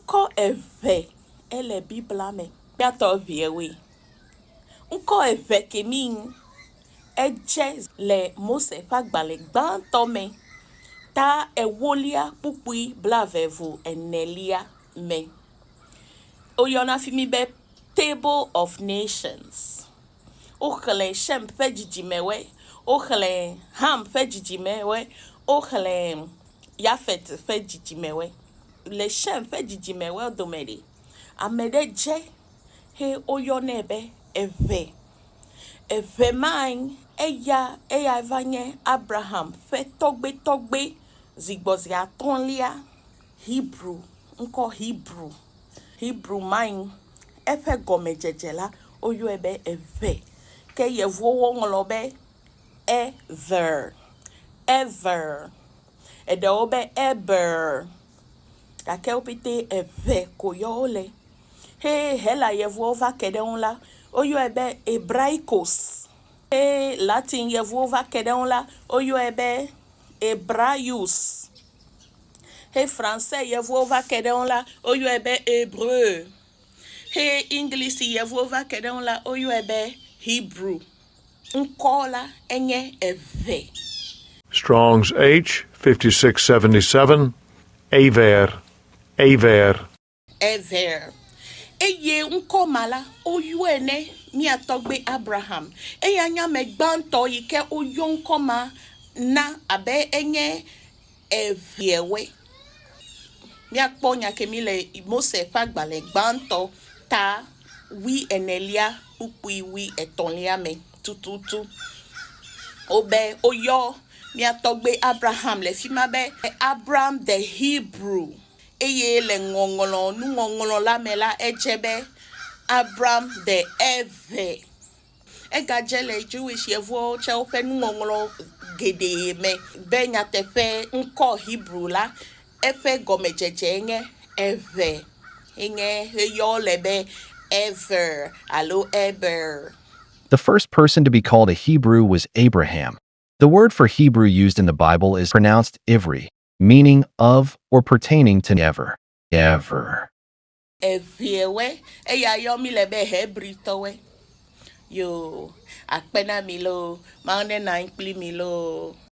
Unko eve ele Bibla me. Biato viewe. Unko eve kemin. Eje le Mose fagbale tome. Ta ewolia pupui blavevu enelia me. Oyona fimi be Table of Nations. Ochele Shem fejijimewe. Ochele Ham fejijimewe. Ochele Yafet fejijimewe. Le Shem fejijimewe domede. Amede je he oyonebe eve. Eve main eya evanye Abraham fe togbe zigbozi atonlia Hebrew nko Hebrew main efe gome jejela oyo ebe eve ke yevo wongolobe ever ede obe eber ake opite eve koyole he hela yevo va kedeonla oyo ebe hebraicos he Latin yevo va kedeonla oyo ebe hebraius he français yevo va kedeonla oyo ebe hébreu he English yevo va kedeonla oyo ebe Hebrew nkola enye eve. Strong's H 5677 Aver. Eye nkomala oyuene mi atogbe Abraham. Eya nyame gbanto yike oyo nkoma na abe enye eviewe. Mi akponya kemile Mose fagbale gbanto ta wi enelia upui wi etonlia me tututu. Obe oyo mi atogbe Abraham le fimabe Abraham the Hebrew. Eye le ngongolo la mela ejebe Abraham the Eve. Egajele Jewish yevo che ofe ngongolo gede me benya tefe nko Hebrew la efe gomejeje nge Eve. Inge yo lebe ever alo eber. The first person to be called a Hebrew was Abraham. The word for Hebrew used in the Bible is pronounced ivri, meaning of or pertaining to ever. Eviewe, eya yomi lebe hebritowe. Yo, akpena milo, maune na inkli milo.